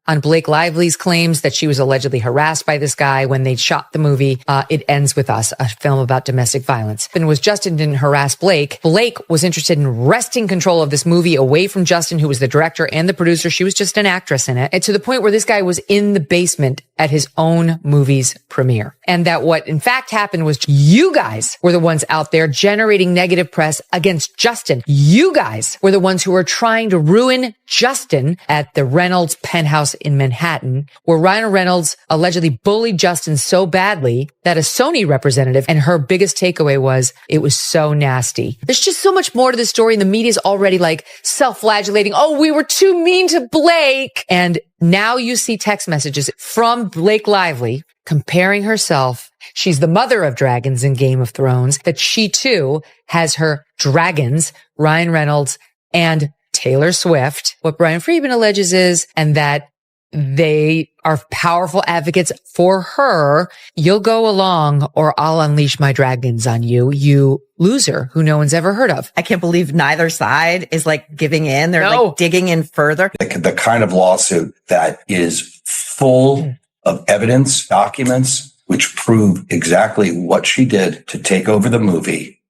on Blake Lively's claims that she was allegedly harassed by this guy when they shot the movie, It Ends With Us, a film about domestic violence. And was Justin didn't harass Blake. Blake was interested in wresting control of this movie away from Justin, who was the director and the producer. She was just an actress in it. And to the point where this guy was in the basement at his own movie's premiere. And that what in fact happened was you guys were the ones out there generating negative press against Justin. You guys were the ones who were trying to ruin Justin at the Reynolds penthouse in Manhattan, where Ryan Reynolds allegedly bullied Justin so badly that a Sony representative, and her biggest takeaway was it was so nasty. There's just so much more to the story, and the media's already like self-flagellating. Oh, we were too mean to Blake. And now you see text messages from Blake Lively comparing herself. She's the mother of dragons in Game of Thrones, that she too has her dragons, Ryan Reynolds and Taylor Swift. What Brian Friedman alleges is, and that they are powerful advocates for her. You'll go along or I'll unleash my dragons on you, you loser who no one's ever heard of. I can't believe neither side is like giving in. They're like digging in further. The kind of lawsuit that is full of evidence, documents, which prove exactly what she did to take over the movie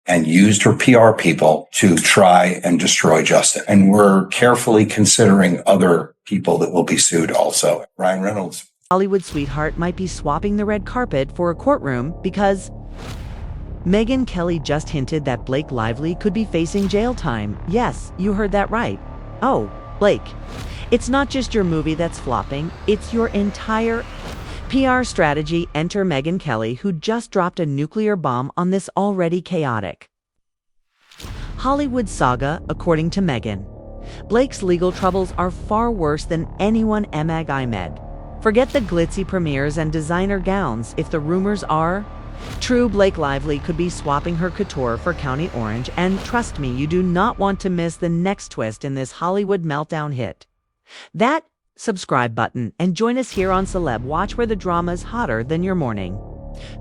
and used her PR people to try and destroy Justin. And we're carefully considering other people that will be sued also. Ryan Reynolds. Hollywood sweetheart might be swapping the red carpet for a courtroom because Megyn Kelly just hinted that Blake Lively could be facing jail time. Yes, you heard that right. Oh, Blake, it's not just your movie that's flopping, it's your entire PR strategy. Enter Megyn Kelly, who just dropped a nuclear bomb on this already chaotic Hollywood saga, according to Megyn. Blake's legal troubles are far worse than anyone Ahmed. Forget the glitzy premieres and designer gowns. If the rumors are true, Blake Lively could be swapping her couture for County Orange, and trust me, you do not want to miss the next twist in this Hollywood meltdown hit. That subscribe button and join us here on Celeb Watch, where the drama is hotter than your morning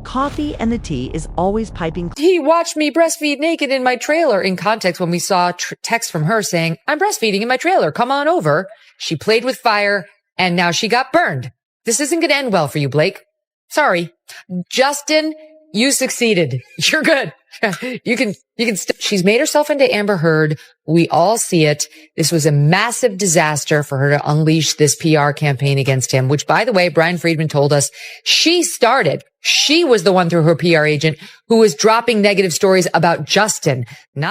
coffee and the tea is always piping. He watched me breastfeed naked in my trailer. In context, when we saw text from her saying, I'm breastfeeding in my trailer, come on over. She played with fire and now she got burned. This isn't going to end well for you, Blake. Sorry. Justin, you succeeded. You're good. You can she's made herself into Amber Heard. We all see it. This was a massive disaster for her to unleash this PR campaign against him, which, by the way, Brian Friedman told us she started. She was the one through her PR agent who was dropping negative stories about Justin.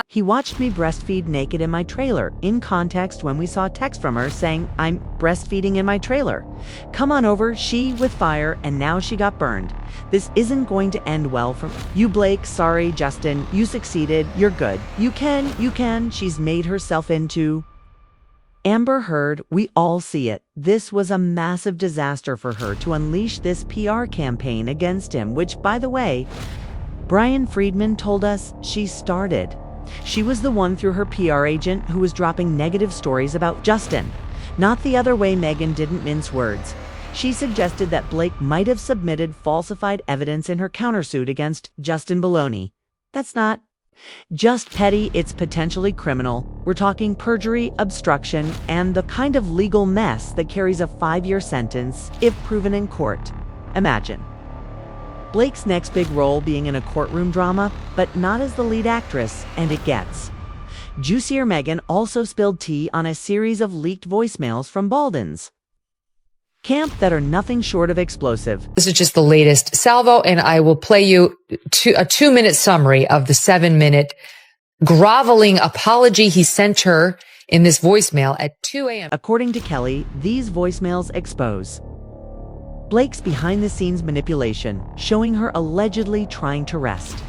He watched me breastfeed naked in my trailer. In context, when we saw text from her saying, I'm breastfeeding in my trailer. Come on over, she with fire, and now she got burned. This isn't going to end well for you, Blake. Sorry, Justin. You succeeded. You're good. You can. She's made herself into Amber Heard. We all see it. This was a massive disaster for her to unleash this PR campaign against him, which, by the way, Brian Friedman told us she started. She was the one through her PR agent who was dropping negative stories about Justin. Not the other way. Megyn didn't mince words. She suggested that Blake might have submitted falsified evidence in her countersuit against Justin Baloney. That's not just petty, it's potentially criminal. We're talking perjury, obstruction, and the kind of legal mess that carries a 5-year sentence if proven in court. Imagine Blake's next big role being in a courtroom drama, but not as the lead actress, and it gets juicier. Megyn also spilled tea on a series of leaked voicemails from Balden's camp that are nothing short of explosive. This is just the latest salvo, and I will play you a 2-minute summary of the 7-minute groveling apology he sent her in this voicemail at 2 a.m. According to Kelly, these voicemails expose Blake's behind-the-scenes manipulation, showing her allegedly trying to wrest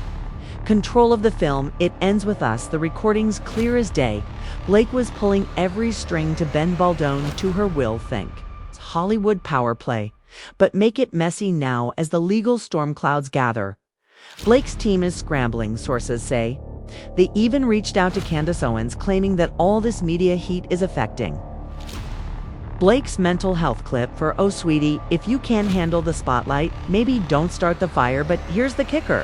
control of the film It Ends With Us. The recordings clear as day. Blake was pulling every string to bend Baldone to her will. Think Hollywood power play, but make it messy now as the legal storm clouds gather. Blake's team is scrambling, sources say. They even reached out to Candace Owens, claiming that all this media heat is affecting Blake's mental health clip for "Oh sweetie, if you can't handle the spotlight, maybe don't start the fire." But here's the kicker.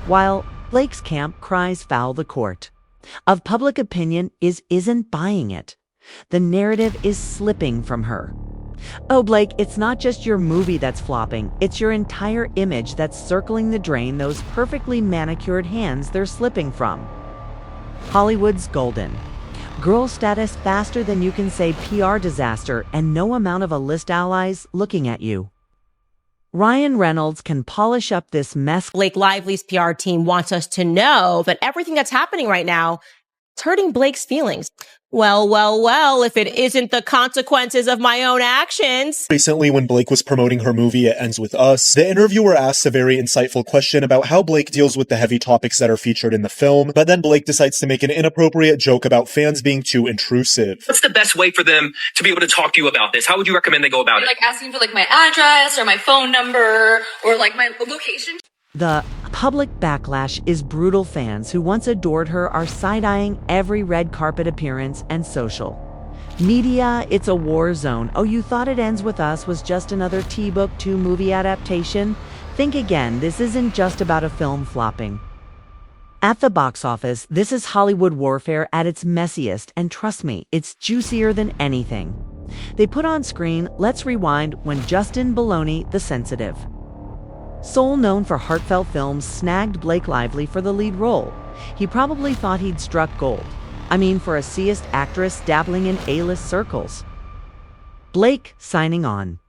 While Blake's camp cries foul, the court of public opinion isn't buying it. The narrative is slipping from her. Oh, Blake, it's not just your movie that's flopping. It's your entire image that's circling the drain, those perfectly manicured hands they're slipping from. Hollywood's golden. Girl status faster than you can say PR disaster, and no amount of a list allies looking at you. Ryan Reynolds can polish up this mess. Blake Lively's PR team wants us to know that everything that's happening right now is hurting Blake's feelings. Well, if it isn't the consequences of my own actions. Recently, when Blake was promoting her movie, It Ends With Us, the interviewer asked a very insightful question about how Blake deals with the heavy topics that are featured in the film, but then Blake decides to make an inappropriate joke about fans being too intrusive. What's the best way for them to be able to talk to you about this? How would you recommend they go about it? Like asking for like my address or my phone number or like my location. The public backlash is brutal. Fans who once adored her are side-eyeing every red carpet appearance and social. Media, it's a war zone. Oh, you thought It Ends With Us was just another T-Book 2 movie adaptation? Think again, this isn't just about a film flopping. At the box office, this is Hollywood warfare at its messiest, and trust me, it's juicier than anything. They put on screen Let's Rewind when Justin Bologna, the sensitive soul known for heartfelt films, snagged Blake Lively for the lead role. He probably thought he'd struck gold. I mean, for a C-list actress dabbling in A-list circles. Blake signing on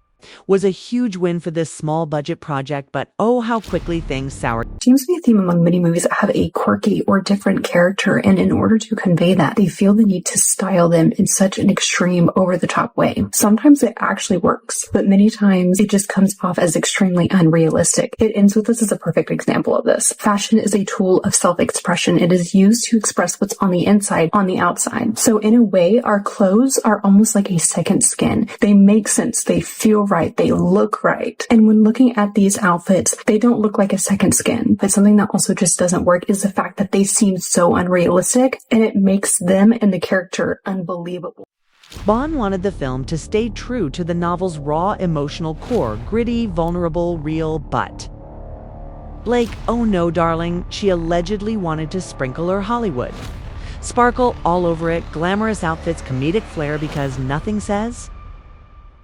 was a huge win for this small budget project, but oh, how quickly things soured. Seems to be a theme among many movies that have a quirky or different character, and in order to convey that, they feel the need to style them in such an extreme, over-the-top way. Sometimes it actually works, but many times it just comes off as extremely unrealistic. It Ends With Us as a perfect example of this. Fashion is a tool of self-expression. It is used to express what's on the inside, on the outside. So in a way, our clothes are almost like a second skin. They make sense. They feel right. They look right. And when looking at these outfits, they don't look like a second skin. But something that also just doesn't work is the fact that they seem so unrealistic, and it makes them and the character unbelievable. Bond wanted the film to stay true to the novel's raw emotional core, gritty, vulnerable, real, but Blake, oh no, darling, she allegedly wanted to sprinkle her Hollywood. Sparkle all over it, glamorous outfits, comedic flair, because nothing says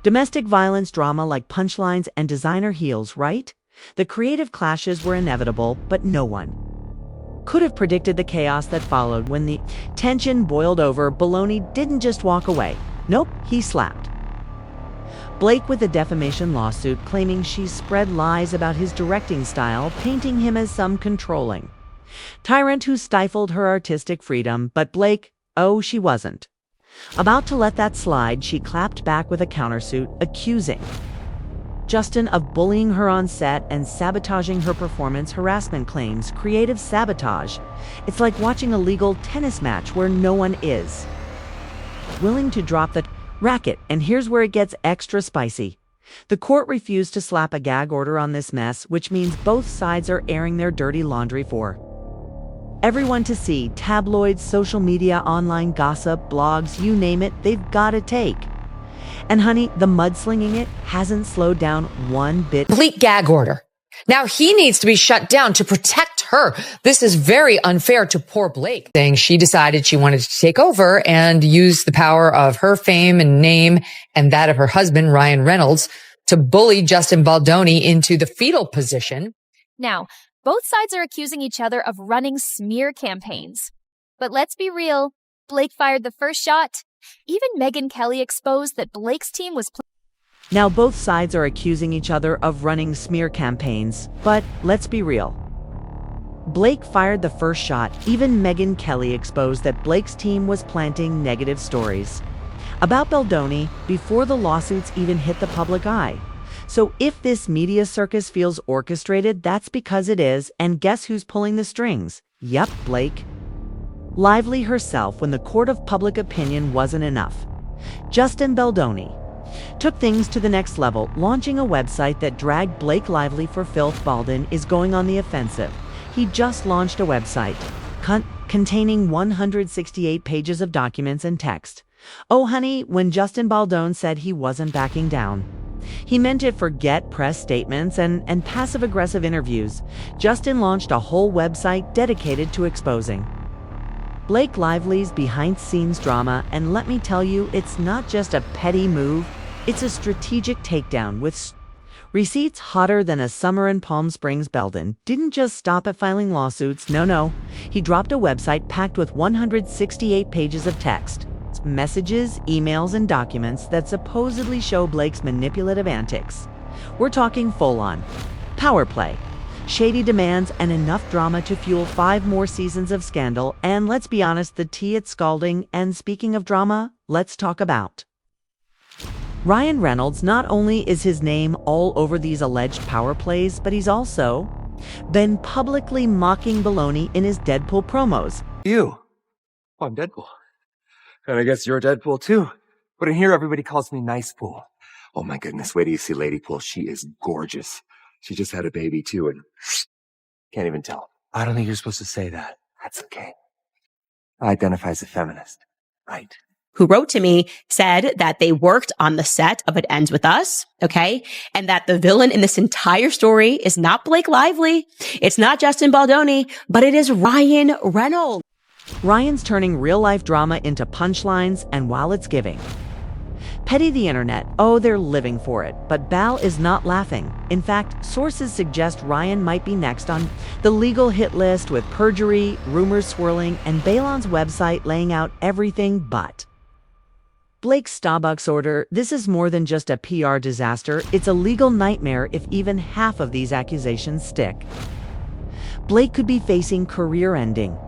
domestic violence drama like punchlines and designer heels, right? The creative clashes were inevitable, but no one could have predicted the chaos that followed. When the tension boiled over, Bologna didn't just walk away. Nope, he slapped Blake with a defamation lawsuit claiming she spread lies about his directing style, painting him as some controlling tyrant who stifled her artistic freedom. But Blake, oh, she wasn't about to let that slide. She clapped back with a countersuit, accusing Justin of bullying her on set and sabotaging her performance. Harassment claims, creative sabotage. It's like watching a legal tennis match where no one is willing to drop the racket. And here's where it gets extra spicy. The court refused to slap a gag order on this mess, which means both sides are airing their dirty laundry for everyone to see. Tabloids, social media, online gossip, blogs, you name it, they've got a take. And honey, the mudslinging it hasn't slowed down one bit. Complete gag order. Now he needs to be shut down to protect her. This is very unfair to poor Blake. Saying she decided she wanted to take over and use the power of her fame and name and that of her husband, Ryan Reynolds, to bully Justin Baldoni into the fetal position. Now, both sides are accusing each other of running smear campaigns. But let's be real, Blake fired the first shot. Even Megyn Kelly exposed that Blake's team was Now both sides are accusing each other of running smear campaigns, but let's be real. Blake fired the first shot. Even Megyn Kelly exposed that Blake's team was planting negative stories about Baldoni before the lawsuits even hit the public eye. So if this media circus feels orchestrated, that's because it is, and guess who's pulling the strings? Yep, Blake Lively herself. When the court of public opinion wasn't enough, Justin Baldoni took things to the next level, launching a website that dragged Blake Lively for filth. Baldwin is going on the offensive. He just launched a website containing 168 pages of documents and text. Oh honey, when Justin Baldoni said he wasn't backing down, he meant it. Forget press statements and passive-aggressive interviews. Justin launched a whole website dedicated to exposing Blake Lively's behind-the-scenes drama, and let me tell you, it's not just a petty move, It's a strategic takedown with receipts hotter than a summer in Palm Springs. Belden didn't just stop at filing lawsuits. No. He dropped a website packed with 168 pages of text, messages, emails, and documents that supposedly show Blake's manipulative antics. We're talking full-on power play, shady demands, and enough drama to fuel 5 more seasons of scandal. And let's be honest, the tea it's scalding. And speaking of drama, let's talk about Ryan Reynolds. Not only is his name all over these alleged power plays, but he's also been publicly mocking baloney in his Deadpool promos. You? Oh, I'm Deadpool. And I guess you're Deadpool too. But in here, everybody calls me Nice Pool. Oh my goodness, wait till you see Lady Pool. She is gorgeous. She just had a baby too, and can't even tell. I don't think you're supposed to say that. That's okay. I identify as a feminist. Right. Who wrote to me said that they worked on the set of It Ends With Us, okay? And that the villain in this entire story is not Blake Lively. It's not Justin Baldoni, but it is Ryan Reynolds. Ryan's turning real-life drama into punchlines, and while it's giving petty the internet, oh, they're living for it. But Bal is not laughing. In fact, sources suggest Ryan might be next on the legal hit list, with perjury, rumors swirling, and Balon's website laying out everything but Blake's Starbucks order. This is more than just a PR disaster. It's a legal nightmare if even half of these accusations stick. Blake could be facing career-ending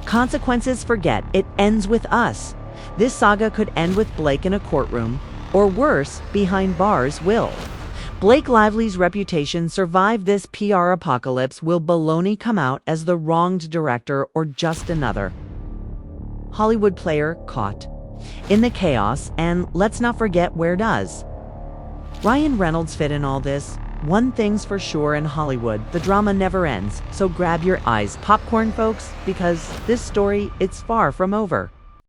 consequences. Forget It Ends With Us. This saga could end with Blake in a courtroom, or worse, behind bars. Will Blake Lively's reputation survive this PR apocalypse? Will baloney come out as the wronged director, or just another Hollywood player caught in the chaos? And let's not forget, where does Ryan Reynolds fit in all this? One thing's for sure in Hollywood, the drama never ends. So grab your eyes popcorn, folks, because this story, it's far from over.